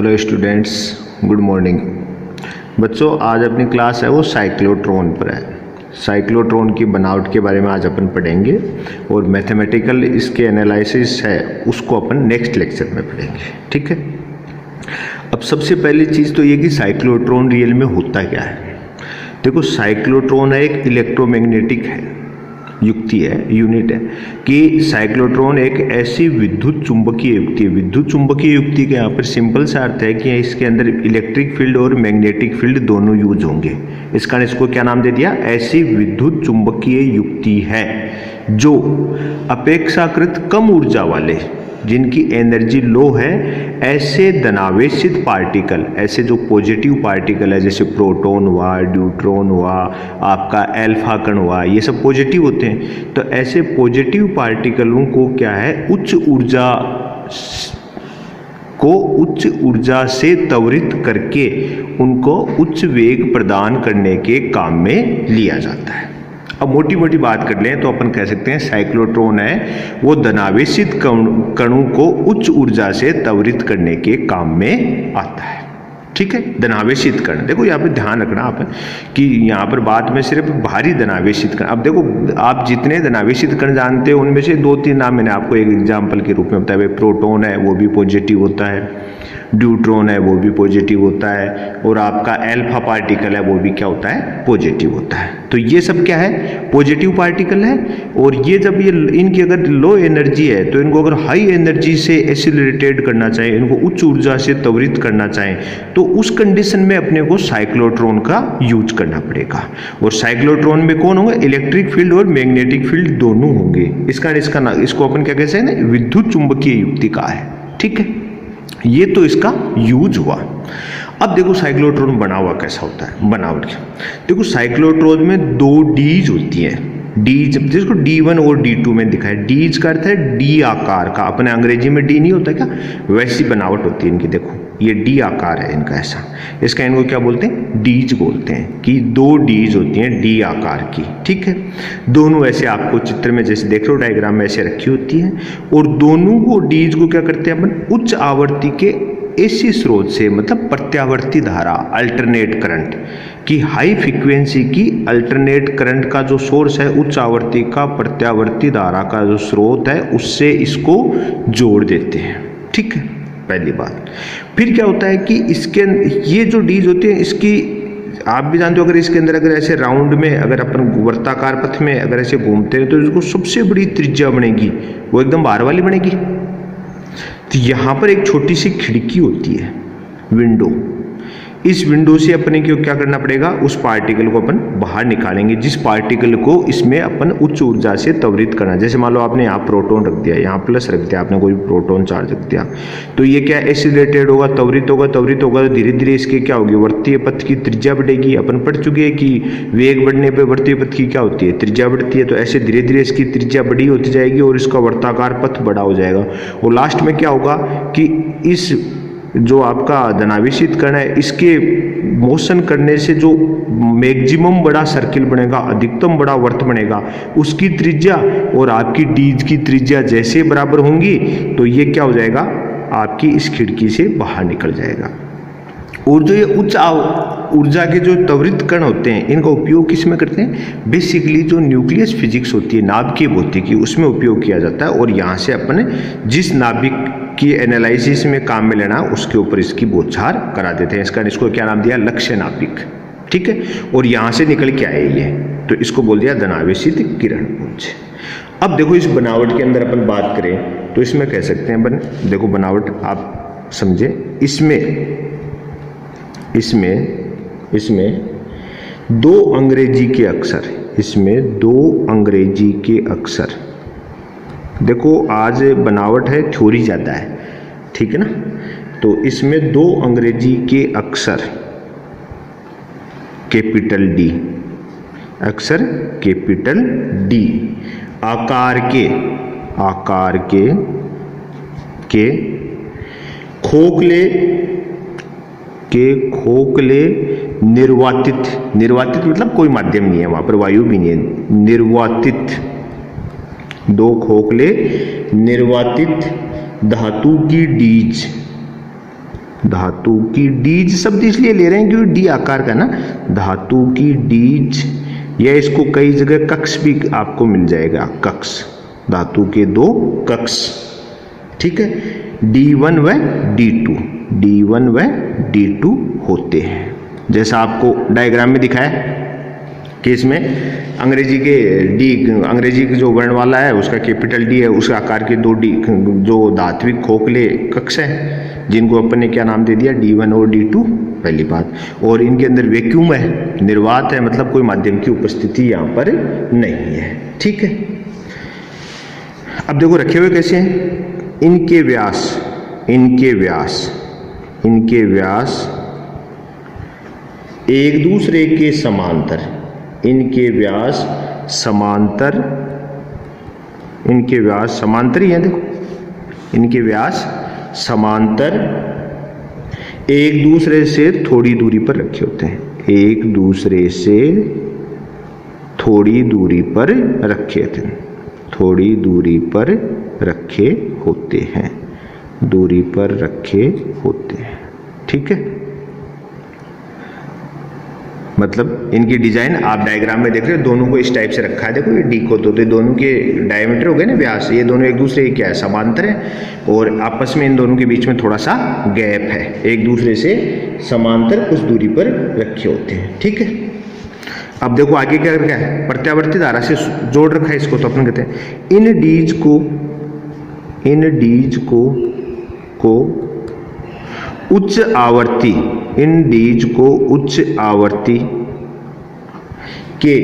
Hello students, good morning. बच्चों, आज अपनी क्लास है वो साइक्लोट्रॉन पर है। साइक्लोट्रॉन की बनावट के बारे में आज अपन पढ़ेंगे और मैथमेटिकल इसके एनालिसिस है उसको अपन नेक्स्ट लेक्चर में पढ़ेंगे, ठीक है। अब सबसे पहली चीज़ तो ये कि साइक्लोट्रॉन रियल में होता क्या है। देखो, साइक्लोट्रॉन है एक इलेक्ट्रोमैग्नेटिक है युक्ति है, यूनिट है कि साइक्लोट्रॉन एक ऐसी विद्युत चुंबकीय युक्ति है। विद्युत चुंबकीय युक्ति का यहाँ पर सिंपल सा अर्थ है कि इसके अंदर इलेक्ट्रिक फील्ड और मैग्नेटिक फील्ड दोनों यूज होंगे। इस कारण इसको क्या नाम दे दिया, ऐसी विद्युत चुंबकीय युक्ति है जो अपेक्षाकृत कम ऊर्जा वाले, जिनकी एनर्जी लो है, ऐसे धनावेशित पार्टिकल, ऐसे जो पॉजिटिव पार्टिकल है जैसे प्रोटॉन हुआ, न्यूट्रॉन हुआ, आपका अल्फा कण हुआ, ये सब पॉजिटिव होते हैं। तो ऐसे पॉजिटिव पार्टिकलों को क्या है, उच्च ऊर्जा से त्वरित करके उनको उच्च वेग प्रदान करने के काम में लिया जाता है। अब मोटी मोटी बात कर लें तो अपन कह सकते हैं साइक्लोट्रॉन है वो धनावेशित कणों को उच्च ऊर्जा से त्वरित करने के काम में आता है, ठीक है। धनावेशित कण, देखो यहाँ पे ध्यान रखना आप कि यहाँ पर बात में सिर्फ भारी धनावेशित कण। अब देखो, आप जितने धनावेशित कण जानते हो उनमें से 2-3 नाम मैंने आपको एक एग्जाम्पल के रूप में बताया। प्रोटॉन है वो भी पॉजिटिव होता है, न्यूट्रॉन है वो भी पॉजिटिव होता है, और आपका अल्फा पार्टिकल है वो भी क्या होता है, पॉजिटिव होता है। तो ये सब क्या है, पॉजिटिव पार्टिकल है। और ये जब ये इनकी अगर लो एनर्जी है तो इनको अगर हाई एनर्जी से एक्सीलरेटेड करना चाहे, इनको उच्च ऊर्जा से त्वरित करना चाहें, तो उस कंडीशन में अपने को साइक्लोट्रॉन का यूज करना पड़ेगा। और साइक्लोट्रॉन में कौन होंगे, इलेक्ट्रिक फील्ड और मैग्नेटिक फील्ड दोनों होंगे। इसको अपन क्या कहते हैं ना, विद्युत चुंबकीय युक्ति का है, ठीक है। ये तो इसका यूज हुआ। अब देखो साइक्लोट्रॉन बना हुआ कैसा होता है, बनावट क्या। देखो, साइक्लोट्रॉन में 2 डीज होती हैं, डीज जिसको D1 और D2 में दिखा है। डीज का अर्थ है डी आकार का, अपने अंग्रेजी में डी नहीं होता क्या, वैसी बनावट होती है इनकी। देखो ये डी आकार है इनका ऐसा, इसका इनको क्या बोलते हैं, डीज बोलते हैं कि 2 डीज होती हैं डी आकार की, ठीक है। दोनों ऐसे आपको चित्र में जैसे देख रहे हो डायग्राम में ऐसे रखी होती है, और दोनों को डीज को क्या करते हैं अपन, उच्च आवृत्ति के एसी स्रोत से, मतलब प्रत्यावर्ती धारा, अल्टरनेट करंट की, हाई फ्रीक्वेंसी की अल्टरनेट करंट का जो सोर्स है, उच्च आवृत्ति का प्रत्यावर्ती धारा का जो स्रोत है, उससे इसको जोड़ देते हैं, ठीक है, पहली बात। फिर क्या होता है कि इसके ये जो डीज होती है, इसकी आप भी जानते हो, अगर इसके अंदर अगर ऐसे राउंड में अगर अपन वर्ताकार पथ में अगर ऐसे घूमते हैं तो इसको सबसे बड़ी त्रिज्या बनेगी, वो एकदम बाहर वाली बनेगी। तो यहाँ पर एक छोटी सी खिड़की होती है, विंडो। इस विंडो से अपने को क्या करना पड़ेगा, उस पार्टिकल को अपन बाहर निकालेंगे, जिस पार्टिकल को इसमें अपन उच्च ऊर्जा से त्वरित करना। जैसे मान लो आपने यहाँ प्रोटॉन रख दिया, यहाँ प्लस रख दिया, आपने कोई प्रोटॉन चार्ज रख दिया, तो ये क्या एक्सीलरेटेड होगा, त्वरित होगा तो धीरे धीरे इसके क्या होगी, वर्तीय पथ की त्रिज्या बढ़ेगी। अपन पढ़ चुके हैं कि वेग बढ़ने पर वर्तीय पथ की क्या होती है, त्रिज्या बढ़ती है। तो ऐसे धीरे धीरे इसकी त्रिज्या बड़ी होती जाएगी और इसका वर्ताकार पथ बड़ा हो जाएगा। और लास्ट में क्या होगा कि इस जो आपका धनावेशित कण है, इसके मोशन करने से जो मैक्सिमम बड़ा सर्किल बनेगा, अधिकतम बड़ा वर्त बनेगा, उसकी त्रिज्या और आपकी डीज की त्रिज्या जैसे बराबर होंगी, तो ये क्या हो जाएगा, आपकी इस खिड़की से बाहर निकल जाएगा। और जो ये उच्च ऊर्जा के जो त्वरित कण होते हैं, इनका उपयोग किस में करते हैं, बेसिकली जो न्यूक्लियस फिजिक्स होती है, नाभिकीय भौतिकी, उसमें उपयोग किया जाता है। और यहाँ से अपन जिस नाभिक की एनालिसिस में काम में लेना, उसके ऊपर इसकी बौछार करा देते हैं। इसको क्या नाम दिया, लक्ष्य नाभिक, ठीक है। और यहाँ से निकल के आए ये, तो इसको बोल दिया धनावेशित किरण पुंज। अब देखो, इस बनावट के अंदर अपन बात करें तो इसमें कह सकते हैं अपन, देखो बनावट आप समझे, इसमें 2 अंग्रेजी के अक्षर, इसमें 2 अंग्रेजी के अक्षर। देखो आज बनावट है, थ्योरी ज़्यादा है, ठीक है ना। तो इसमें 2 अंग्रेजी के अक्षर, कैपिटल डी, अक्षर कैपिटल डी, आकार के खोखले निर्वातित मतलब कोई माध्यम नहीं है वहां पर, वायु भी नहीं है, निर्वातित, 2 खोखले निर्वातित धातु की डीज धातु की डीज शब्द इसलिए ले रहे हैं क्योंकि डी आकार का ना, धातु की डीज, या इसको कई जगह कक्ष भी आपको मिल जाएगा, कक्ष, धातु के दो कक्ष, ठीक है, D1 व D2, D1 व D2 होते हैं। जैसा आपको डायग्राम में दिखाया कि इसमें अंग्रेजी के डी, अंग्रेजी की जो वर्णमाला है उसका कैपिटल डी है, उस आकार के दो डी जो धात्विक खोखले कक्ष हैं जिनको अपन ने क्या नाम दे दिया, D1 और D2, पहली बात। और इनके अंदर वैक्यूम है, निर्वात है, मतलब कोई माध्यम की उपस्थिति यहाँ पर नहीं है, ठीक है। अब देखो रखे हुए कैसे हैं, इनके व्यास, इनके व्यास, इनके व्यास एक दूसरे के समांतर, इनके व्यास समांतर, इनके व्यास समांतर ही है, देखो इनके व्यास समांतर एक दूसरे से थोड़ी दूरी पर रखे होते हैं, एक दूसरे से थोड़ी दूरी पर रखे थे, थोड़ी दूरी पर रखे होते हैं, दूरी पर रखे होते हैं, ठीक है। मतलब इनकी डिजाइन आप डायग्राम में देख रहे हो, दोनों को इस टाइप से रखा है, देखो ये डी को तो दोनों के डायमीटर हो गए ना, व्यास, ये दोनों एक दूसरे के क्या है, समांतर है, और आपस में इन दोनों के बीच में थोड़ा सा गैप है, एक दूसरे से समांतर कुछ दूरी पर रखे होते हैं, ठीक है। अब देखो आगे क्या रखा है, प्रत्यावर्ती धारा से जोड़ रखा है इसको, तो अपन कहते हैं इन डीज को, इन डीज को उच्च आवर्ती, इन डीज को उच्च आवर्ती के,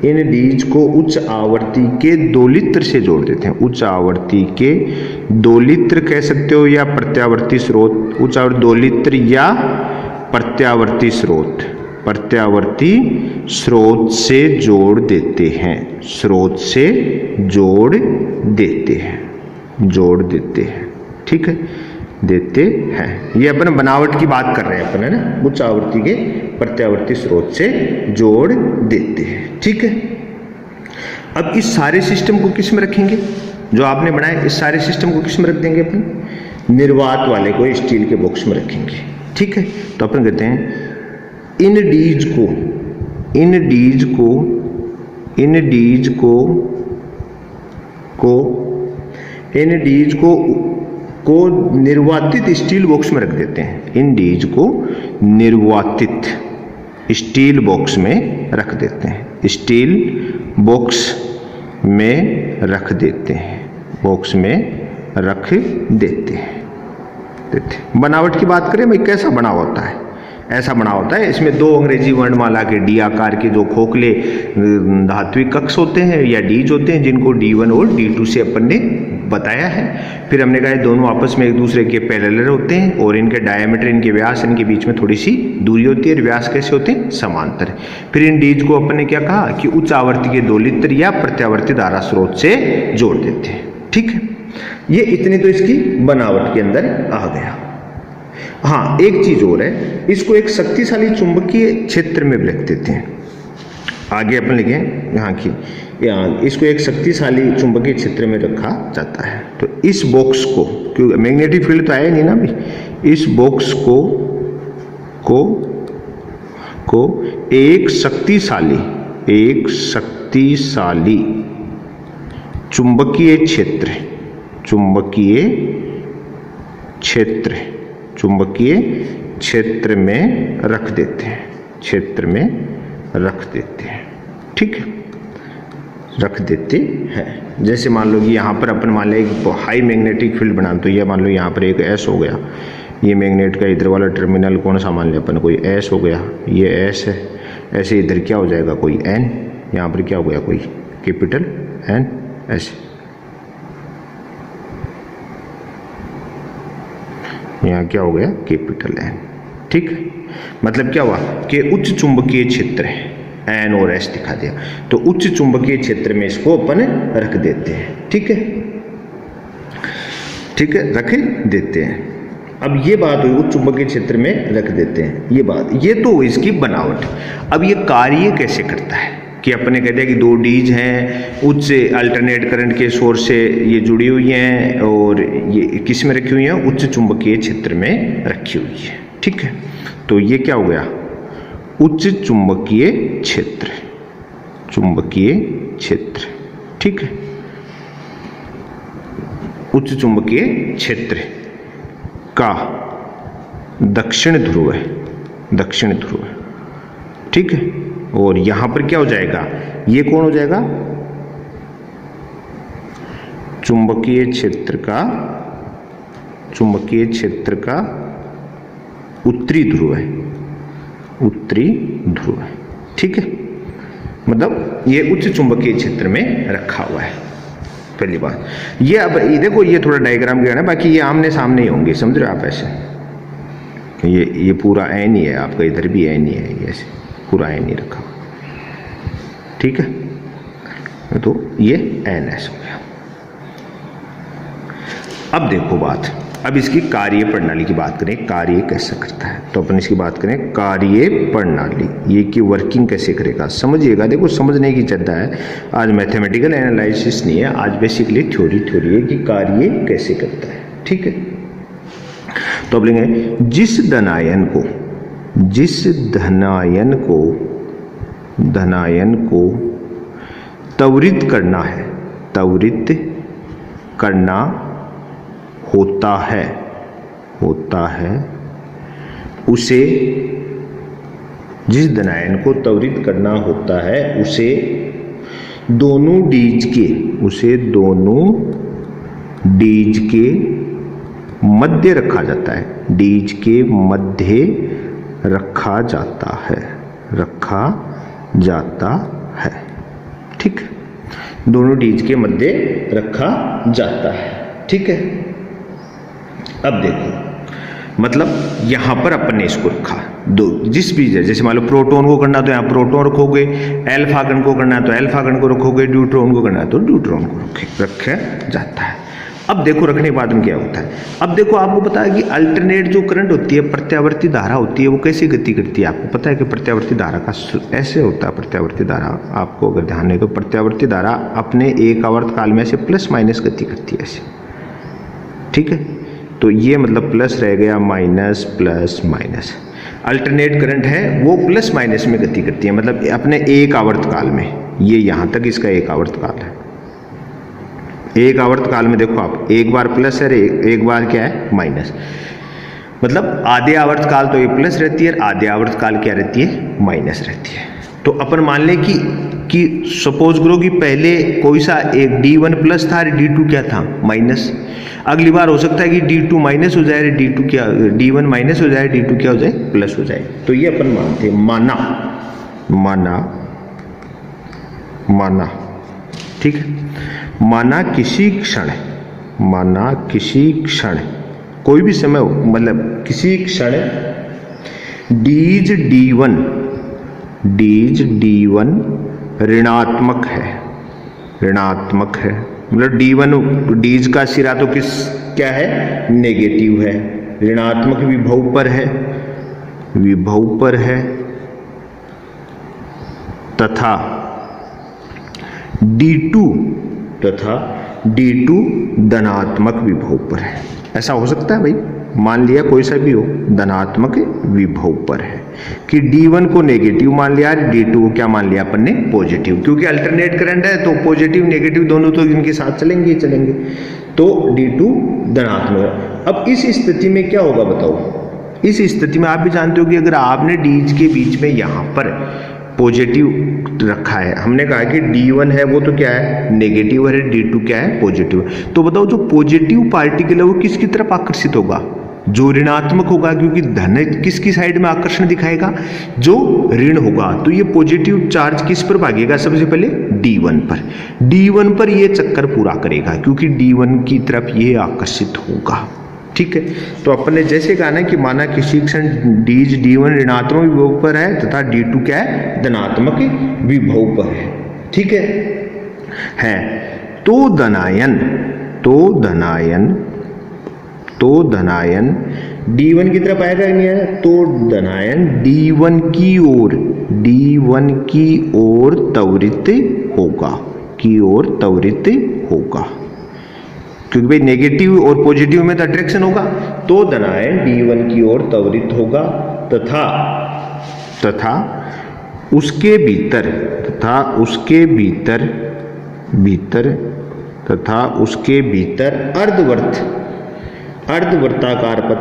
इन डीज को उच्च आवर्ती के दोलित्र से जोड़ देते हैं, उच्च आवर्ती के दोलित्र कह सकते हो या प्रत्यावर्ती स्रोत, उच्च आवर्ती दोलित्र या प्रत्यावर्ती स्रोत, प्रत्यावर्ती स्रोत से जोड़ देते हैं, स्रोत से जोड़ देते हैं, जोड़ देते हैं, ठीक है, देते हैं। ये अपन बनावट की बात कर रहे हैं अपन, है ना, उच्च आवृत्ति के प्रत्यावर्ती स्रोत से जोड़ देते हैं, ठीक है। अब इस सारे सिस्टम को किस में रखेंगे, जो आपने बनाया इस सारे सिस्टम को किस में रख देंगे अपन, निर्वात वाले को स्टील के बॉक्स में रखेंगे, ठीक है। तो अपन कहते हैं इन डीज को, इन डीज को, इन डीज को इन डीज को निर्वातित स्टील बॉक्स में रख देते हैं, इन डीज को निर्वातित स्टील बॉक्स में रख देते हैं, स्टील बॉक्स में रख देते हैं, बॉक्स में रख देते हैं। बनावट की बात करें भाई, कैसा बना होता है, ऐसा बना होता है, इसमें दो अंग्रेजी वर्णमाला के डी आकार के जो खोखले धात्विक कक्ष होते हैं या डीज होते हैं, जिनको D1 और D2 से अपन ने बताया है। फिर हमने कहा दोनों आपस में एक दूसरे के पैरेलल होते हैं और इनके डायमीटर, इनके व्यास, इनके बीच में थोड़ी सी दूरी होती है, और व्यास कैसे होते हैं, समांतर। फिर इन डीज को अपन ने क्या कहा कि उच्च आवर्ती के दोलित्र या प्रत्यावर्ती धारा स्रोत से जोड़ देते हैं, ठीक है। ये इतनी तो इसकी बनावट के अंदर आ गया। हाँ, एक चीज और है, इसको एक शक्तिशाली चुंबकीय क्षेत्र में रख देते हैं। आगे अपन लिखे यहाँ की, इसको एक शक्तिशाली चुंबकीय क्षेत्र में रखा जाता है। तो इस बॉक्स को, क्योंकि मैग्नेटिक फील्ड तो आया नहीं ना भाई, इस बॉक्स को एक शक्तिशाली चुंबकीय क्षेत्र में रख देते हैं, क्षेत्र में रख देते हैं, ठीक है, रख देते हैं। जैसे मान लो कि यहाँ पर अपन मान लें एक हाई मैग्नेटिक फील्ड बना, तो ये मान लो यहाँ पर एक एस हो गया, ये मैग्नेट का इधर वाला टर्मिनल कौन सा मान लिया अपन, कोई एस हो गया, ये एस है। ऐसे इधर क्या हो जाएगा, कोई एन, यहाँ पर क्या हो गया, कोई कैपिटल एन, ऐसे यहाँ क्या हो गया, कैपिटल एन, ठीक है। मतलब क्या हुआ कि उच्च चुंबकीय क्षेत्र है, एन और एस दिखा दिया, तो उच्च चुंबकीय क्षेत्र में इसको अपन रख देते हैं, ठीक है, ठीक है, रख देते हैं। अब ये बात हुई, उच्च चुंबकीय क्षेत्र में रख देते हैं, ये बात, ये तो इसकी बनावट। अब ये कार्य कैसे करता है, कि अपने कहते हैं कि दो डीज हैं, उच्च अल्टरनेट करंट के सोर्स से ये जुड़ी हुई हैं और ये किस में रखी हुई हैं, उच्च चुंबकीय क्षेत्र में रखी हुई है। ठीक है, तो ये क्या हो गया, उच्च चुंबकीय क्षेत्र, चुंबकीय क्षेत्र। ठीक है, उच्च चुंबकीय क्षेत्र का दक्षिण ध्रुव है, दक्षिण ध्रुव है। ठीक है, और यहां पर क्या हो जाएगा, ये कौन हो जाएगा, चुंबकीय क्षेत्र का, चुंबकीय क्षेत्र का उत्तरी ध्रुव है, उत्तरी ध्रुव है। ठीक है, मतलब ये उच्च चुंबकीय क्षेत्र में रखा हुआ है, पहली बात ये। अब ये देखो, ये थोड़ा डायग्राम किया है, बाकी ये आमने सामने ही होंगे, समझ रहे हो आप ऐसे, ये पूरा एन ही है आपका, इधर भी एन ही है, ऐसे पूरा एन ही रखा। ठीक है, तो ये एन एस हो गया। अब देखो बात, अब इसकी कार्य प्रणाली की बात करें, कार्य कैसे करता है, तो अपन इसकी बात करें कार्य प्रणाली, ये की वर्किंग कैसे करेगा समझिएगा। देखो समझने की चिंता है, आज मैथमेटिकल एनालिसिस नहीं है, आज बेसिकली थ्योरी है कि कार्य कैसे करता है। ठीक है, तो अब लेंगे जिस धनायन को, जिस धनायन को, धनायन को त्वरित करना है, त्वरित करना होता है, होता है, उसे, जिस धनायन को त्वरित करना होता है उसे दोनों डीज के, उसे दोनों डीज के मध्य रखा जाता है, डीज के मध्य रखा जाता है, रखा जाता है। ठीक, दोनों डीज के मध्य रखा जाता है। ठीक है, अब देखो, मतलब यहां पर अपन ने इसको रखा, दो जिस भी, जैसे मान लो प्रोटॉन को करना तो यहां प्रोटॉन रखोगे, अल्फा कण को करना है तो अल्फा कण को रखोगे, ड्यूट्रॉन को करना है तो ड्यूट्रॉन को रखा जाता है। अब देखो रखने के बाद में क्या होता है, अब देखो आपको पता है कि अल्टरनेट जो करंट होती है, प्रत्यावर्ती धारा होती है, वो कैसे गति करती है। आपको पता है कि प्रत्यावर्ती धारा का ऐसे होता है, प्रत्यावर्ती धारा आपको अगर ध्यान है तो प्रत्यावर्ती धारा अपने एक आवर्त काल में से प्लस माइनस गति करती है ऐसे। ठीक है, तो ये मतलब प्लस रह गया, minus plus minus. Alternate current है वो प्लस माइनस में गति करती है, मतलब अपने एक आवर्त काल में, ये यहां तक इसका एक आवर्त काल है। एक आवर्त काल में देखो आप, एक बार प्लस है, एक बार क्या है माइनस, मतलब आधे आवर्त काल तो ये प्लस रहती है, आधे आवर्त काल क्या रहती है, माइनस रहती है। तो अपन मान लें कि सपोज करो कि पहले कोई सा एक D1 प्लस था और D2 क्या था, माइनस। अगली बार हो सकता है कि D2 माइनस हो जाए, D2 क्या, D1 माइनस हो जाए, D2 क्या हो जाए, प्लस हो जाए। तो ये अपन मानते हैं, माना, माना, माना। ठीक है, माना किसी क्षण, माना किसी क्षण, कोई भी समय हो, मतलब किसी क्षण डीज D1, डीज D1 ऋणात्मक है, ऋणात्मक है, मतलब D1 डीज का सिरा तो किस क्या है, नेगेटिव है, ऋणात्मक विभव पर है, विभव पर है, तथा D2, तथा D2 धनात्मक विभव पर है। ऐसा हो सकता है भाई, मान लिया कोई सा भी हो, धनात्मक विभव पर है, कि D1 को नेगेटिव मान लिया, D2 को क्या मान लिया अपन ने, पॉजिटिव, क्योंकि अल्टरनेट करंट है तो पॉजिटिव नेगेटिव दोनों तो इनके साथ चलेंगे चलेंगे, तो D2 धनात्मक। अब इस स्थिति में क्या होगा बताओ, इस स्थिति में आप भी जानते हो कि अगर आपने डीज के बीच में यहां पर पॉजिटिव रखा है, हमने कहा कि D1 है वो तो क्या है, नेगेटिव है, D2 क्या है, पॉजिटिव। तो बताओ जो पॉजिटिव पार्टिकल है वो किसकी तरफ आकर्षित होगा, जो ऋणात्मक होगा, क्योंकि धन किसकी साइड में आकर्षण दिखाएगा, जो ऋण होगा। तो ये पॉजिटिव चार्ज किस पर भागेगा, सबसे पहले D1 पर, D1 पर ये चक्कर पूरा करेगा, क्योंकि D1 की तरफ ये आकर्षित होगा। ठीक है, तो अपन ने जैसे कहा ना कि माना किसी क्षण डीज D1 ऋणात्मक विभव पर है तथा D2 क्या है, धनात्मक विभव पर है। ठीक है, तो धनायन, तो धनायन, तो धनायन D1 की तरफ आएगा नहीं आएगा, तो धनायन D1 की ओर त्वरित होगा, क्योंकि भाई नेगेटिव और पॉजिटिव में तो अट्रैक्शन होगा, तो धनायन D1 की ओर त्वरित होगा तथा उसके भीतर अर्धवर्ताकार पथ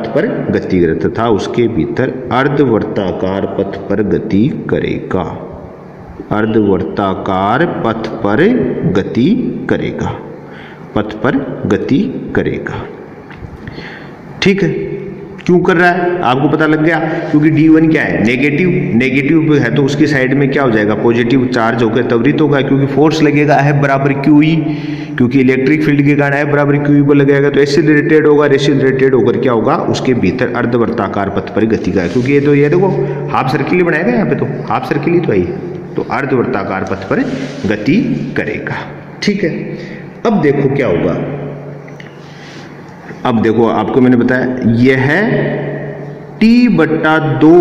पर गति करेगा। ठीक है, क्यों कर रहा है आपको पता लग गया, क्योंकि D1 क्या है, नेगेटिव है, तो उसकी साइड में क्या हो जाएगा, पॉजिटिव चार्ज होकर त्वरित होगा, क्योंकि फोर्स लगेगा F बराबर QE, क्योंकि इलेक्ट्रिक फील्ड के कारण F बराबर QE पर लगेगा, तो एक्सीलरेटेड होकर क्या होगा, उसके भीतर अर्धवर्ताकार पथ पर गति का, क्योंकि ये देखो हाफ सर्किल ही बनाएगा, यहाँ पे तो हाफ सर्किल ही तो आई, तो अर्धवर्ताकार पथ पर गति करेगा। ठीक है, अब देखो क्या होगा, अब देखो आपको मैंने बताया यह T/2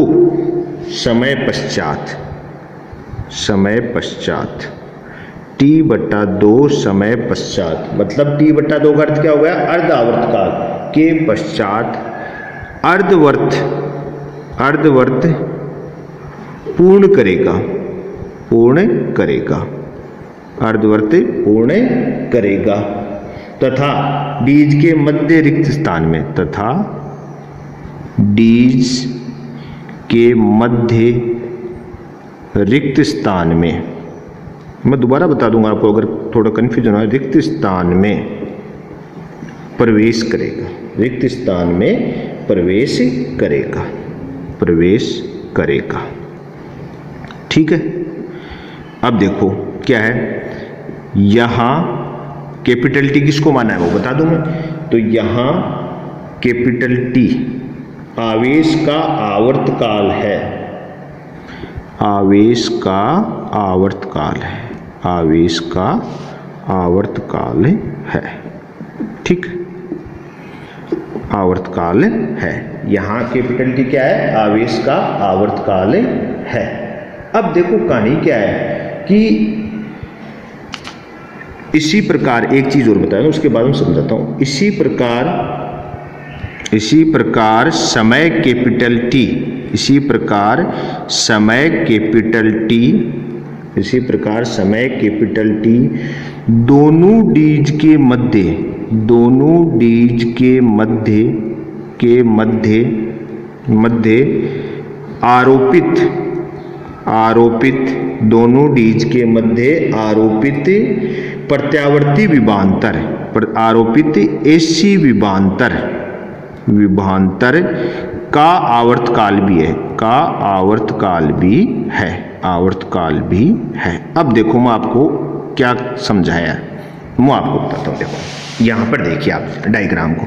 समय पश्चात T/2 समय पश्चात, मतलब T/2 का अर्थ क्या हो गया, अर्ध आवर्तकाल के पश्चात अर्धवर्त पूर्ण करेगा तथा डीज के मध्य रिक्त स्थान में मैं दोबारा बता दूंगा आपको अगर थोड़ा कंफ्यूजन हो, रिक्त स्थान में प्रवेश करेगा। ठीक है, अब देखो क्या है, यहां कैपिटल T किसको माना है वो बता दूं मैं, तो यहां कैपिटल T आवेश का आवर्तकाल है, ठीक, आवर्तकाल है, यहां कैपिटल T क्या है, आवेश का आवर्तकाल है। अब देखो कहानी क्या है कि इसी प्रकार एक चीज और बताया उसके बाद में समझाता हूं, इसी प्रकार समय कैपिटल T दोनों डीज के मध्य आरोपित प्रत्यावर्ती AC विभवांतर का आवर्तकाल भी है। अब देखो मैं आपको क्या समझाया, मैं आपको बताता हूँ। देखो यहाँ पर देखिए आप डायग्राम को,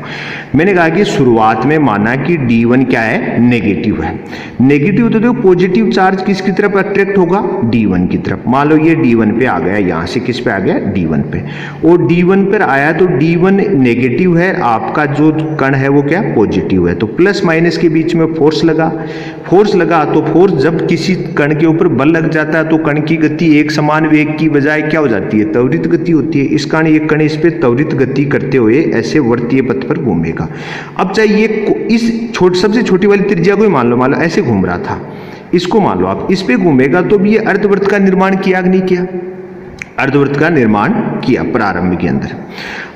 मैंने कहा कि शुरुआत में माना कि D1 क्या है, नेगेटिव है। नेगेटिव तो देखो पॉजिटिव चार्ज किसकी तरफ अट्रैक्ट होगा, D1 की तरफ। मान लो ये D1 पे आ गया, यहाँ से किस पे आ गया, D1 पे, और D1 पर आया तो D1 नेगेटिव है, आपका जो कण है वो क्या पॉजिटिव है, तो प्लस माइनस के बीच में फोर्स लगा तो फोर्स जब किसी कण के ऊपर बल लग जाता है तो कण की गति एक समान वेग की बजाय क्या हो जाती है, त्वरित गति होती है। इस कारण ये कण इस पे त्वरित गति करते हुए ऐसे वर्तीय पथ पर घूमेगा। अब चाहे ये इस सबसे छोटी वाली त्रिज्या को ही मान लो ऐसे घूम रहा था, इसको मान लो आप, इस पे घूमेगा तो भी ये अर्धवृत्त का निर्माण किया कि नहीं किया, अर्धवृत्त का निर्माण किया प्रारंभ के अंदर।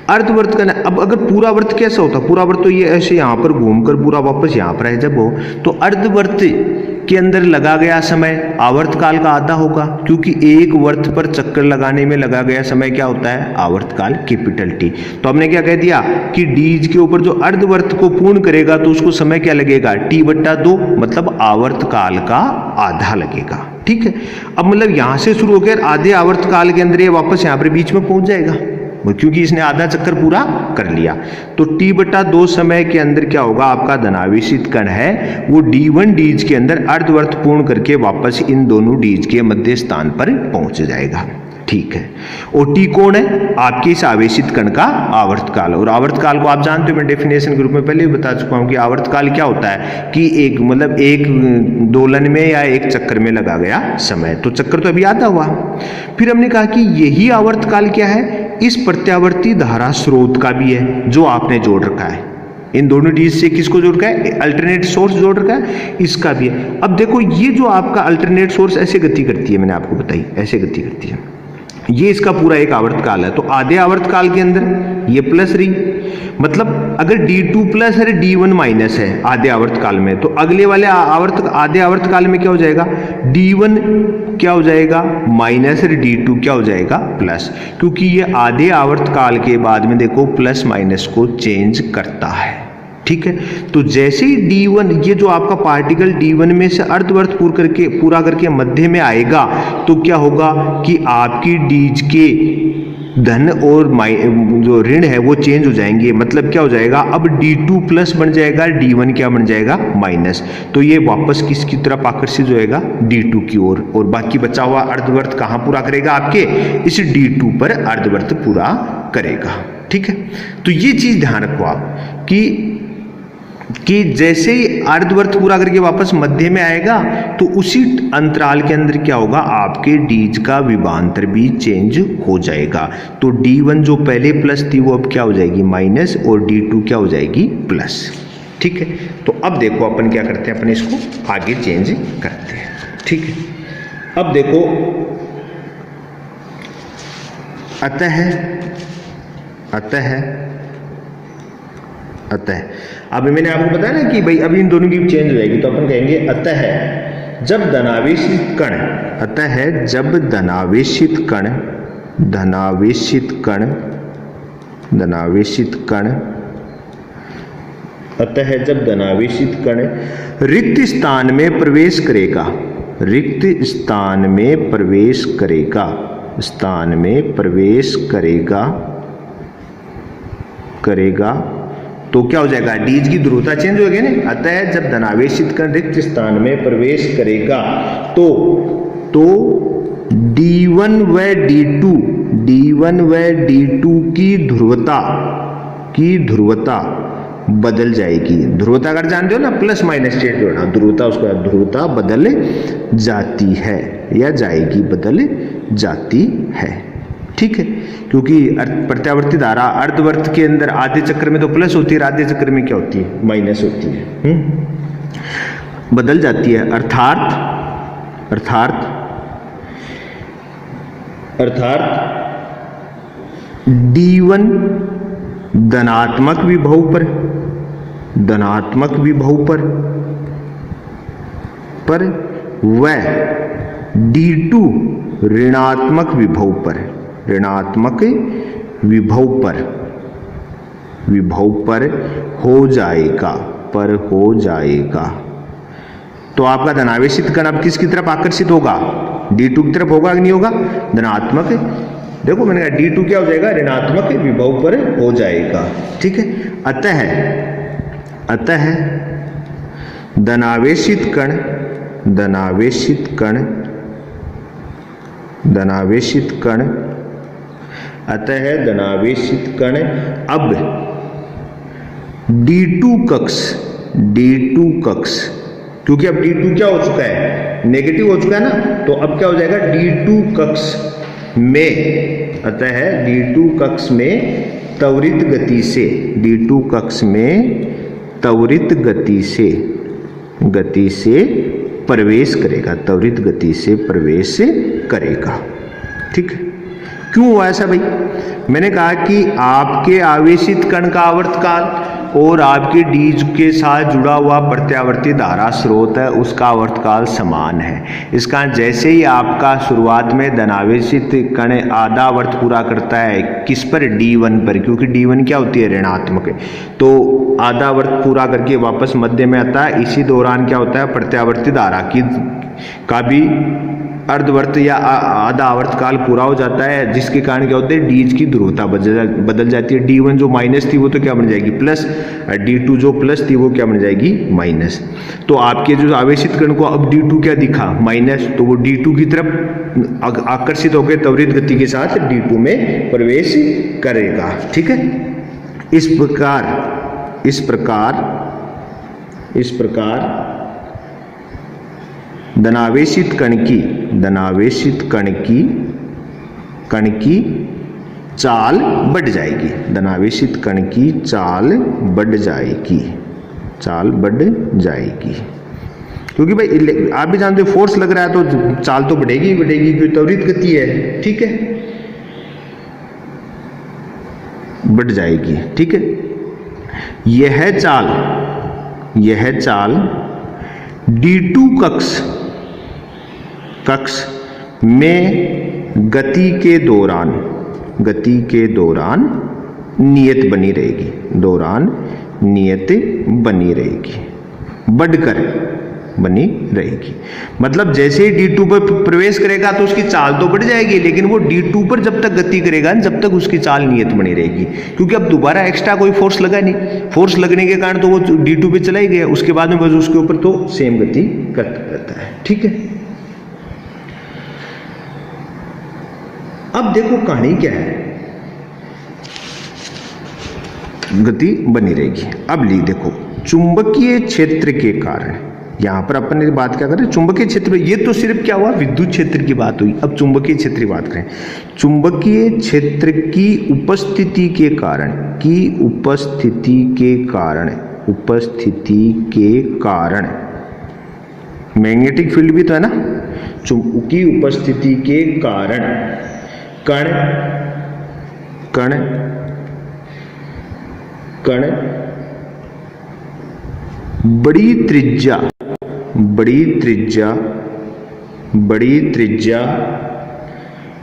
अर्धवृत्त का, अब अगर पूरा वृत्त कैसा होता, पूरा वृत्त तो ये ऐसे यहाँ पर घूमकर पूरा वापस यहाँ पर है जब हो, तो अर्धवृत्त के अंदर लगा गया समय आवर्तकाल का आधा होगा, क्योंकि एक वर्त पर चक्कर लगाने में लगा गया समय क्या होता है, आवर्तकाल कैपिटल T। तो हमने क्या कह दिया कि डीज के ऊपर जो अर्धवर्त को पूर्ण करेगा तो उसको समय क्या लगेगा, T/2, मतलब आवर्तकाल का आधा लगेगा। ठीक है, अब मतलब यहां से शुरू होकर आधे आवर्तकाल के अंदर ये वापस यहाँ पर बीच में पहुंच जाएगा, क्योंकि इसने आधा चक्कर पूरा कर लिया। तो T/2 समय के अंदर क्या होगा, आपका धनावेशित कण है वो D1 डीज के अंदर अर्धवर्त पूर्ण करके वापस इन दोनों डीज के मध्य स्थान पर पहुंच जाएगा। ठीक है। और टी कौन है? आपके इस आवेशित कण का आवर्तकाल। और आवर्तकाल को आप जानते हो, मैं डेफिनेशन के रूप में पहले भी बता चुका हूं कि आवर्तकाल क्या होता है कि एक मतलब एक दोलन में या एक चक्कर में लगा गया समय। तो चक्कर तो अभी आधा हुआ। फिर हमने कहा कि यही आवर्तकाल क्या है? इस प्रत्यावर्ती धारा स्रोत का भी है जो आपने जोड़ रखा है। इन दोनों डीज से किसको जोड़ रखा है? अल्टरनेट सोर्स जोड़ रखा है, इसका भी है। अब देखो ये जो आपका अल्टरनेट सोर्स ऐसे गति करती है, मैंने आपको बताई ऐसे गति करती है, ये इसका पूरा एक आवर्तकाल है। तो आधे आवर्तकाल के अंदर ये प्लस रही, मतलब अगर D2 प्लस है D1 माइनस है आधे आवर्तकाल में, तो अगले वाले आधे आवर्तकाल में क्या हो जाएगा? D1 क्या हो जाएगा? माइनस है, D2 क्या हो जाएगा? प्लस, क्योंकि ये आधे आवर्तकाल के बाद में देखो प्लस माइनस को चेंज करता है। ठीक है, तो जैसे ही D1 ये जो आपका पार्टिकल D1 में से अर्धवर्त पूरा करके मध्य में आएगा, तो क्या होगा कि आपकी डीज के धन और जो ऋण है वो चेंज हो जाएंगे। मतलब क्या हो जाएगा? अब D2 प्लस बन जाएगा, D1 क्या बन जाएगा? माइनस। तो ये वापस किसकी तरफ आकर्षित होएगा? D2 की ओर। और बाकी बचा हुआ अर्धवर्त कहाँ पूरा करेगा? आपके इस D2 पर अर्धवर्त पूरा करेगा। ठीक है, तो ये चीज ध्यान रखो आप कि जैसे ही अर्धवर्त पूरा करके वापस मध्य में आएगा, तो उसी अंतराल के अंदर क्या होगा? आपके डीज का विभवांतर भी चेंज हो जाएगा। तो D1 जो पहले प्लस थी वो अब क्या हो जाएगी? माइनस, और D2 क्या हो जाएगी? प्लस। ठीक है, तो अब देखो अपन क्या करते हैं, अपन इसको आगे चेंज करते हैं। ठीक है, अब देखो अतः अभी मैंने आपको बताया ना कि भाई अभी इन दोनों की चेंज हो जाएगी, तो अपन कहेंगे अतः जब धनावेशित कण, अतः जब धनावेशित कण अतः जब धनावेशित कण रिक्त स्थान में प्रवेश करेगा, तो क्या हो जाएगा? डीज की ध्रुवता चेंज हो गई ना। अतः जब धनावेशित कण रिक्त स्थान में प्रवेश करेगा तो D1 व D2 की ध्रुवता बदल जाएगी। ध्रुवता अगर जानते हो ना, प्लस माइनस चेंज होना, ध्रुवता बदल जाती है या जाएगी, बदल जाती है। ठीक है, क्योंकि प्रत्यावर्ती धारा अर्धवर्त के अंदर आधे चक्र में तो प्लस होती है, आधे चक्र में क्या होती है? माइनस होती है। बदल जाती है, अर्थात D1 धनात्मक विभव पर व D2 ऋणात्मक विभव पर हो जाएगा। तो आपका धनावेशित कण अब किसकी तरफ आकर्षित होगा? D2 की तरफ होगा कि नहीं होगा? धनात्मक, देखो मैंने कहा D2 क्या हो जाएगा? ऋणात्मक विभव पर हो जाएगा। ठीक है, अतः धनावेशित कण अब D2 कक्ष, क्योंकि अब D2 क्या हो चुका है? नेगेटिव हो चुका है ना, तो अब क्या हो जाएगा? D2 कक्ष में, अतः D2 कक्ष में त्वरित गति से प्रवेश करेगा। ठीक है, क्यों हुआ ऐसा भाई? मैंने कहा कि आपके आवेशित कण का आवर्तकाल और आपके डीज के साथ जुड़ा हुआ प्रत्यावर्ती धारा स्रोत है, उसका आवर्तकाल समान है। इसका जैसे ही आपका शुरुआत में धनावेशित कण आधा आवर्त पूरा करता है, किस पर? D1 पर, क्योंकि D1 क्या होती है? ऋणात्मक है। तो आधा आवर्त पूरा करके वापस मध्य में आता है। इसी दौरान क्या होता है? प्रत्यावर्ती धारा का भी अर्धवर्त या आधा आवर्त काल पूरा हो जाता है, जिसके कारण क्या होता है, डीज की ध्रुवता बदल जाती है। D1 जो माइनस थी वो तो क्या बन जाएगी प्लस, D2 जो प्लस थी वो क्या बन जाएगी माइनस। तो आपके जो आवेशित कण को अब D2 क्या दिखा माइनस, तो वो D2 की तरफ आकर्षित होकर त्वरित गति के साथ D2 में प्रवेश करेगा। ठीक है, इस प्रकार धनावेशित कण की चाल बढ़ जाएगी, धनावेशित कण की चाल बढ़ जाएगी, क्योंकि भाई आप भी जानते हो फोर्स लग रहा है तो चाल तो बढ़ेगी ही बढ़ेगी, क्योंकि त्वरित गति है। ठीक है, बढ़ जाएगी। ठीक है, यह चाल D2 कक्ष में गति के दौरान नियत बनी रहेगी, बढ़कर बनी रहेगी। मतलब जैसे ही D2 पर प्रवेश करेगा तो उसकी चाल तो बढ़ जाएगी, लेकिन वो D2 पर जब तक गति करेगा जब तक उसकी चाल नियत बनी रहेगी, क्योंकि अब दोबारा एक्स्ट्रा कोई फोर्स लगा नहीं। फोर्स लगने के कारण तो वो D2 पे चला ही गया, उसके बाद में बस उसके ऊपर तो सेम गति करता रहता है। ठीक है, अब देखो कहानी क्या है, गति बनी रहेगी। अब देखो चुंबकीय क्षेत्र के कारण, यहां पर अपन ने बात क्या करें, चुंबकीय क्षेत्र, ये तो सिर्फ क्या हुआ विद्युत क्षेत्र की बात हुई। अब चुंबकीय क्षेत्र की बात करें, चुंबकीय क्षेत्र की उपस्थिति के कारण मैग्नेटिक फील्ड भी तो है ना, की उपस्थिति के कारण कण बड़ी त्रिज्या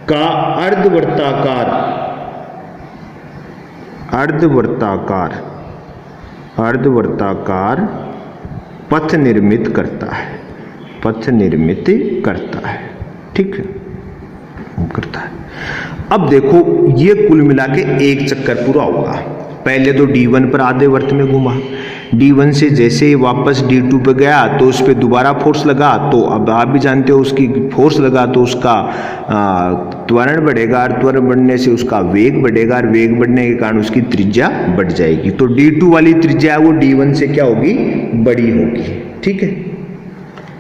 का अर्धवर्ताकार पथ निर्मित करता है। ठीक है, करता है। अब देखो ये कुल मिला के एक चक्कर पूरा होगा। पहले तो D1 पर आधे वर्त में घूमा, D1 से जैसे ही वापस D2 पे गया तो उस पर दोबारा फोर्स लगा, तो अब आप भी जानते हो उसकी फोर्स लगा तो उसका त्वरण बढ़ेगा, और त्वरण बढ़ने से उसका वेग बढ़ेगा, और वेग बढ़ने के कारण उसकी त्रिज्या बढ़ जाएगी। तो D2 वाली त्रिज्या वो D1 से क्या होगी, बड़ी होगी। ठीक है,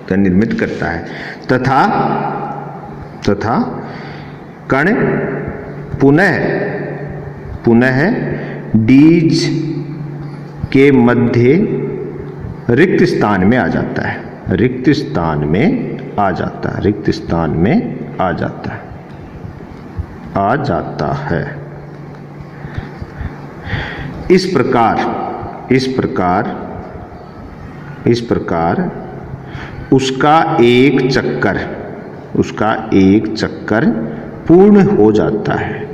तो निर्मित करता है। तथा कण पुनः डीज के मध्य रिक्त स्थान में आ जाता है। इस प्रकार उसका एक चक्कर पूर्ण हो जाता है।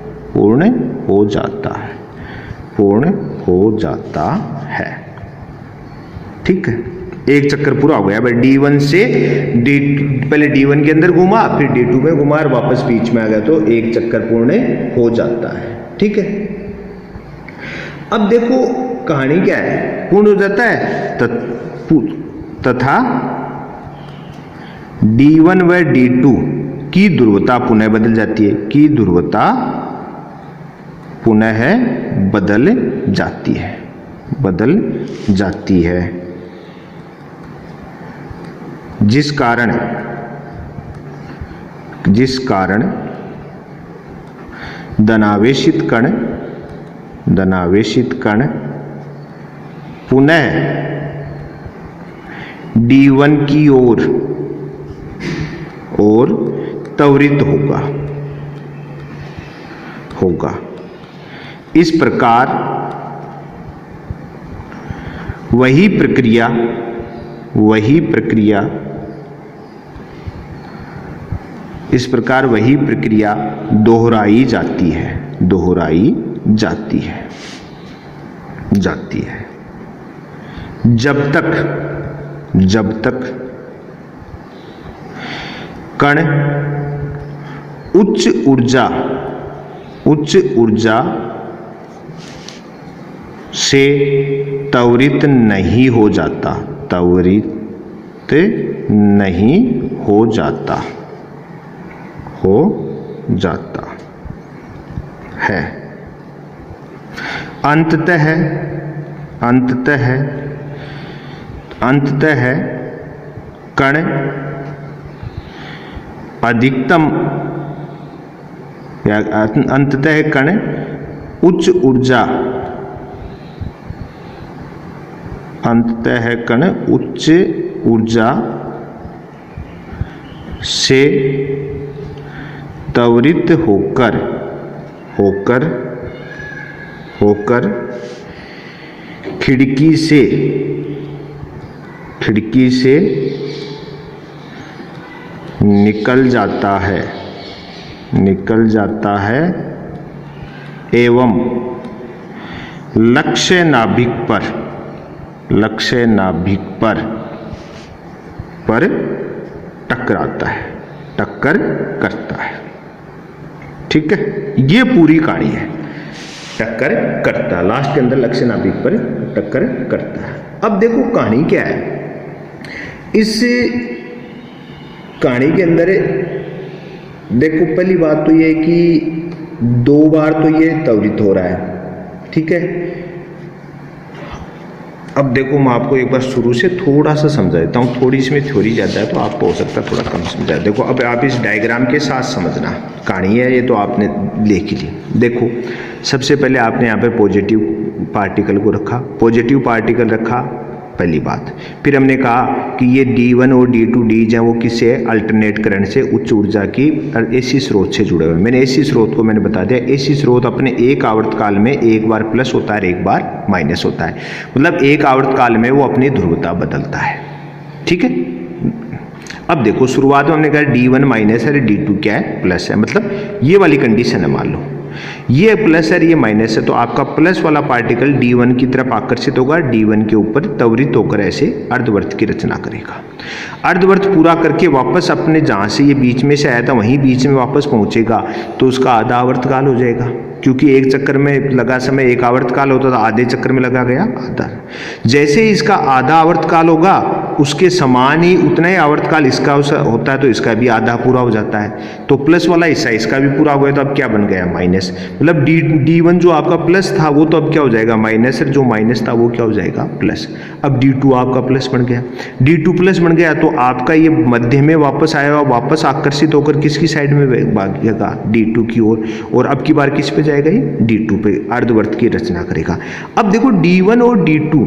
ठीक है, एक चक्कर पूरा हो गया। भाई D1 से पहले D1 के अंदर घूमा, फिर D2 में घुमा और वापस बीच में आ गया, तो एक चक्कर पूर्ण हो जाता है। ठीक है, अब देखो कहानी क्या है, पूर्ण हो जाता है तथा D1 व D2 की ध्रुवता पुनः बदल जाती है, जिस कारण धनावेशित कण पुनः D1 की ओर त्वरित होगा। इस प्रकार वही प्रक्रिया दोहराई जाती है जब तक कण उच्च ऊर्जा से त्वरित नहीं हो जाता, है। अंततः कण अधिकतम या अंततः कण उच्च ऊर्जा से त्वरित होकर खिड़की से निकल जाता है एवं लक्ष्य नाभिक पर टक्कर करता है। ठीक है, ये पूरी कहानी है। टक्कर करता, लास्ट के अंदर लक्ष्य नाभिक पर टक्कर करता है। अब देखो कहानी क्या है। इस कहानी के अंदर देखो पहली बात तो ये कि 2 बार तो ये त्वरित हो रहा है। ठीक है, अब देखो मैं आपको एक बार शुरू से थोड़ा सा समझा देता हूँ, थोड़ी इसमें थ्योरी ज़्यादा है तो आपको हो सकता है थोड़ा कम समझा। देखो अब आप इस डायग्राम के साथ समझना, कहानी है ये तो आपने लिख ली। देखो सबसे पहले आपने यहाँ पे पॉजिटिव पार्टिकल को रखा, पहली बात। फिर हमने कहा कि ये D1 और D2 डी हैं वो किससे अल्टरनेट करंट से उच्च ऊर्जा की एसी स्रोत से जुड़े हुए। मैंने एसी स्रोत को मैंने बता दिया, एसी स्रोत अपने एक आवर्तकाल में एक बार प्लस होता है, एक बार माइनस होता है। मतलब एक आवर्तकाल में वो अपनी ध्रुवता बदलता है। ठीक है, अब देखो शुरुआत में हमने कहा D1 माइनस है, D2 क्या है प्लस है। मतलब ये वाली कंडीशन है, मान लो ये प्लस है ये माइनस है, तो आपका प्लस वाला पार्टिकल D1 की तरफ आकर्षित होगा, D1 के ऊपर त्वरित होकर ऐसे अर्धवर्त की रचना करेगा। अर्धवर्त पूरा करके वापस अपने जहाँ से ये बीच में से आया था वहीं बीच में वापस पहुँचेगा तो उसका आधा आवर्तकाल हो जाएगा, क्योंकि एक चक्कर में लगा समय एक आवर्तकाल होता था, आधे चक्कर में लगा गया आधा। जैसे ही इसका आधा आवर्तकाल होगा उसके समान ही उतना ही आवर्तकाल इसका होता है, तो इसका भी आधा पूरा हो जाता है। तो प्लस वाला हिस्सा इसका भी पूरा हो गया, तो अब क्या बन गया माइनस। मतलब D1 जो आपका प्लस था वो तो अब क्या हो जाएगा माइनस, जो माइनस था वो क्या हो जाएगा प्लस। अब D2 आपका प्लस बन गया, D2 प्लस बन गया तो आपका ये मध्य में वापस आएगा, वापस आकर्षित होकर किसकी साइड में भागेगा D2 की ओर, और अब की बार किस पे जाएगा ये D2 पे, अर्धवर्त की रचना करेगा। अब देखो D1 और D2,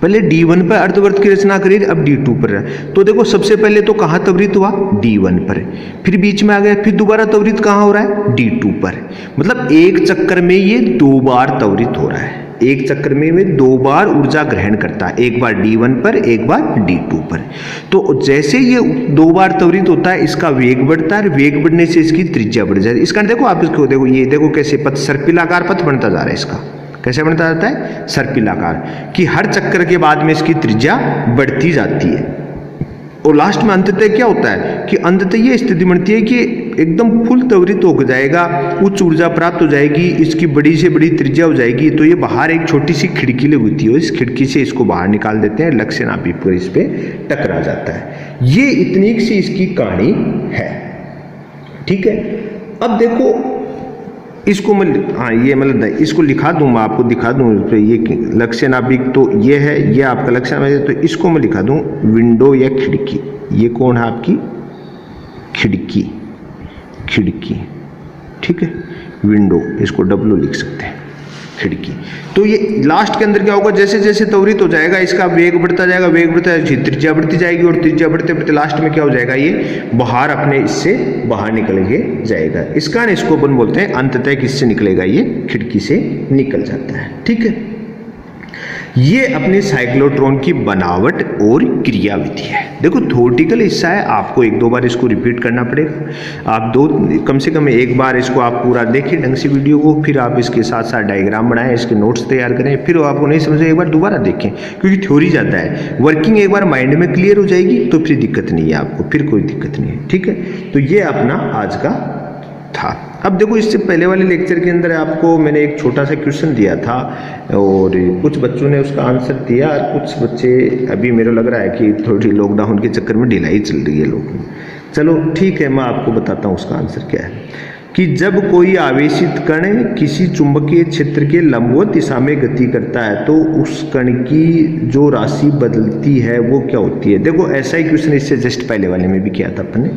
पहले D1 पर अर्धवर्त की रचना करी, अब D2 पर है। तो देखो सबसे पहले तो कहाँ त्वरित हुआ D1 पर, फिर बीच में आ गया, फिर दोबारा त्वरित कहाँ हो रहा है D2 पर। मतलब एक चक्कर में ये 2 बार त्वरित हो रहा है, एक चक्कर में 2 बार ऊर्जा ग्रहण करता है, एक बार D1 पर एक बार D2 पर। तो जैसे ये 2 बार त्वरित होता है इसका वेग बढ़ता है, वेग बढ़ने से इसकी त्रिज्या बढ़ जाती है। इसका देखो आप इसको देखो, ये देखो कैसे पथ सर्पिलाकार पथ बनता जा रहा है। इसका कैसे बनता जाता है सर्पिलाकार, कि हर चक्कर के बाद में इसकी त्रिज्या बढ़ती जाती है। और लास्ट में अंततः क्या होता है कि अंततः ये स्थिति बनती है कि एकदम फुल त्वरित हो जाएगा, उच्च ऊर्जा प्राप्त हो जाएगी, इसकी बड़ी से बड़ी त्रिज्या हो जाएगी। तो ये बाहर एक छोटी सी खिड़की लगी होती है, इस खिड़की से इसको बाहर निकाल देते हैं, लक्ष्य नाभिक पर इस पे टकरा जाता है। ये इतनी सी इसकी कहानी है। ठीक है, अब देखो इसको मैं ये मतलब इसको लिखा दूं, मैं आपको दिखा दूं इस पे, ये लक्ष्य नाभिक तो ये है, ये आपका लक्ष्य नाभिक है, तो इसको मैं लिखा दूं विंडो या खिड़की। ये कौन है आपकी खिड़की। ठीक है, विंडो, इसको W लिख सकते हैं, खिड़की। तो ये लास्ट के अंदर क्या होगा, जैसे जैसे त्वरित हो जाएगा इसका वेग बढ़ता जाएगा, त्रिज्या बढ़ती जाएगी, और त्रिज्या बढ़ते बढ़ते लास्ट में क्या हो जाएगा, ये बाहर अपने इससे बाहर निकल के जाएगा। इसका इसको अपन बोलते हैं अंततः किससे निकलेगा, ये खिड़की से निकल जाता है। ठीक है, ये अपने साइक्लोट्रॉन की बनावट और क्रियाविधि है। देखो थ्योरेटिकल हिस्सा है, आपको एक दो बार इसको रिपीट करना पड़ेगा। आप कम से कम एक बार इसको आप पूरा देखिए ढंग से वीडियो को, फिर आप इसके साथ साथ डायग्राम बनाएं, इसके नोट्स तैयार करें, फिर आपको नहीं समझे एक बार दोबारा देखें, क्योंकि थ्योरी ज़्यादा है। वर्किंग एक बार माइंड में क्लियर हो जाएगी तो फिर दिक्कत नहीं है आपको, फिर कोई दिक्कत नहीं है। ठीक है, तो ये अपना आज का था। अब देखो इससे पहले वाले लेक्चर के अंदर आपको मैंने एक छोटा सा क्वेश्चन दिया था और कुछ बच्चों ने उसका आंसर दिया और कुछ बच्चे अभी मेरे लग रहा है कि थोड़ी लॉकडाउन के चक्कर में ढिलाई चल रही है लोगों में। चलो ठीक है, मैं आपको बताता हूँ उसका आंसर क्या है कि जब कोई आवेशित कण किसी चुंबकीय क्षेत्र के लंबवत दिशा में गति करता है तो उस कण की जो राशि बदलती है वो क्या होती है। देखो ऐसा ही क्वेश्चन इससे जस्ट पहले वाले में भी किया था अपन ने।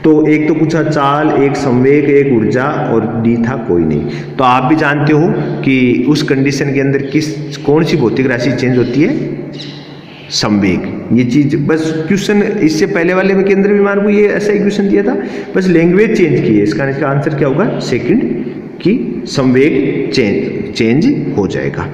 तो एक तो पूछा चाल, एक संवेग, एक ऊर्जा और डी था कोई नहीं। तो आप भी जानते हो कि उस कंडीशन के अंदर कौन सी भौतिक राशि चेंज होती है, संवेग। ये चीज बस क्वेश्चन इससे पहले वाले में के अंदर भी मान को ये ऐसा ही क्वेश्चन दिया था, बस लैंग्वेज चेंज की है। इसका आंसर क्या होगा, सेकंड की संवेग चेंज हो जाएगा।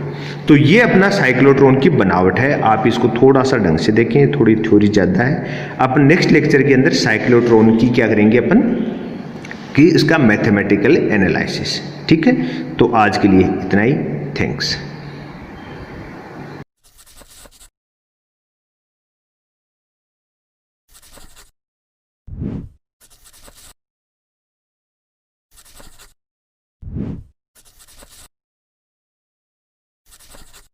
तो ये अपना साइक्लोट्रॉन की बनावट है, आप इसको थोड़ा सा ढंग से देखें, थोड़ी थ्योरी ज़्यादा है। अपन नेक्स्ट लेक्चर के अंदर साइक्लोट्रॉन की क्या करेंगे अपन कि इसका मैथमेटिकल एनालिसिस। ठीक है, तो आज के लिए इतना ही, थैंक्स।